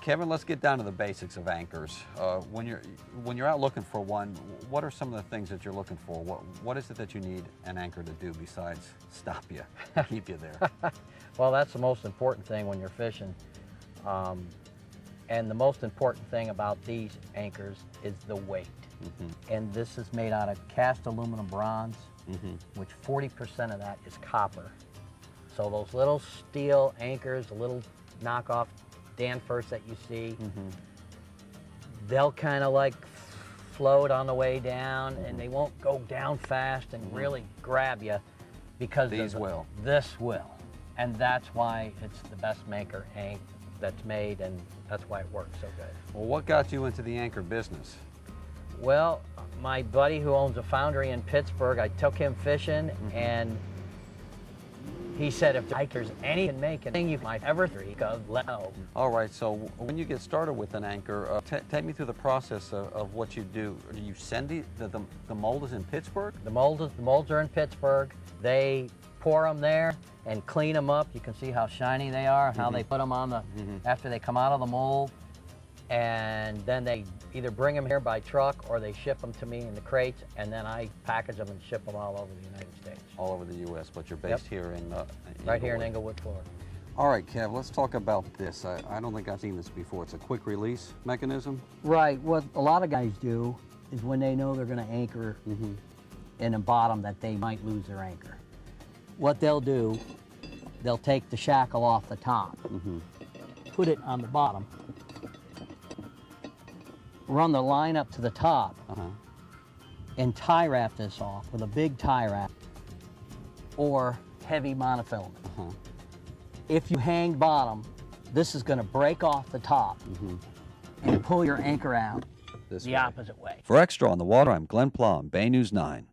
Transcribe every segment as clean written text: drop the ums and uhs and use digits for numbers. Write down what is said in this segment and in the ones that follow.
Kevin, let's get down to the basics of anchors. When you're out looking for one, what are some of the things that you're looking for? What is it that you need an anchor to do besides stop you, keep you there? Well, that's the most important thing when you're fishing. And the most important thing about these anchors is the weight. Mm-hmm. And this is made out of cast aluminum bronze, mm-hmm. which 40% of that is copper. So those little steel anchors, the little knockoff Danforth that you see, mm-hmm. they'll kind of like float on the way down, mm-hmm. and they won't go down fast and mm-hmm. really grab you because these will. This will. And that's why it's the best maker anchor that's made, and that's why it works so good. Well, what got you into the anchor business? Well, my buddy who owns a foundry in Pittsburgh, I took him fishing, mm-hmm. and he said, if there's any can make anything you might ever let know. All right, so when you get started with an anchor, take me through the process of what you do. Do you send the mold is in Pittsburgh? The molds are in Pittsburgh. They pour them there and clean them up. You can see how shiny they are, how mm-hmm. they put them on the, mm-hmm. after they come out of the mold. And then they either bring them here by truck or they ship them to me in the crates, and then I package them and ship them all over the United States. All over the U.S., but you're based yep. here in right here in Englewood, Florida. All right, Kev, let's talk about this. I don't think I've seen this before. It's a quick release mechanism? Right. What a lot of guys do is when they know they're going to anchor mm-hmm. in a bottom that they might lose their anchor. What they'll do, they'll take the shackle off the top, mm-hmm. put it on the bottom, run the line up to the top, uh-huh. and tie wrap this off with a big tie wrap or heavy monofilament. Uh-huh. If you hang bottom, this is going to break off the top mm-hmm. and pull your anchor out the opposite way. For Extra on the Water, I'm Glenn Plum, Bay News 9.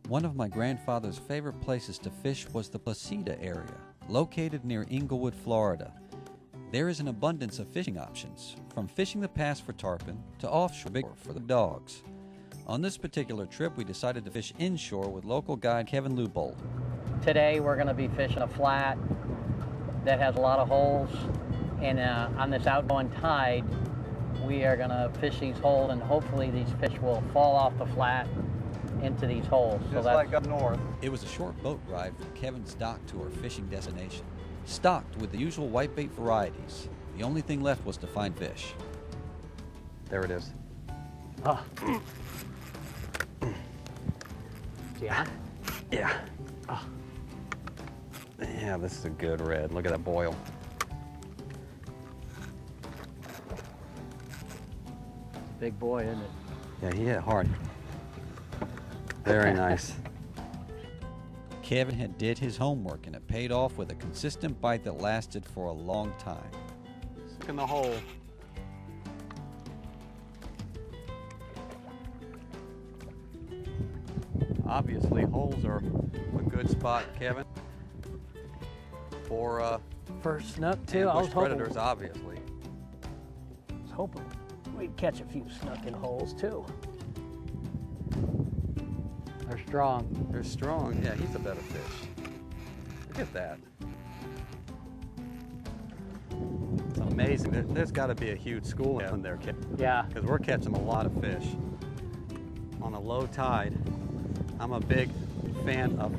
One of my grandfather's favorite places to fish was the Placida area, located near Englewood, Florida. There is an abundance of fishing options, from fishing the pass for tarpon to offshore for the dogs. On this particular trip, we decided to fish inshore with local guide Kevin Lubold. Today we're going to be fishing a flat that has a lot of holes, and on this outgoing tide, we are going to fish these holes, and hopefully these fish will fall off the flat into these holes. Just so like up north. It was a short boat ride from Kevin's dock to our fishing destination. Stocked with the usual whitebait varieties. The only thing left was to find fish. There it is. Oh. Yeah? Yeah. Oh. Yeah, this is a good red. Look at that boil. Big boy, isn't it? Yeah, he hit hard. Very nice. Kevin did his homework, and it paid off with a consistent bite that lasted for a long time. Look in the hole. Obviously, holes are a good spot, Kevin, for snook too. I was hoping predators, obviously. I was hoping we'd catch a few snook in holes too. They're strong. They're strong. Yeah, he's a better fish. Look at that. It's amazing. There's got to be a huge school in there, yeah. Because we're catching a lot of fish on a low tide. I'm a big fan of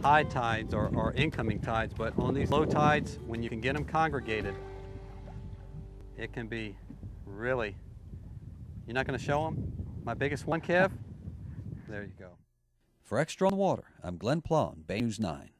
high tides or incoming tides, but on these low tides, when you can get them congregated, it can be really. You're not going to show them my biggest one, Kev? There you go. For Extra on the Water, I'm Glenn Plum, Bay News 9.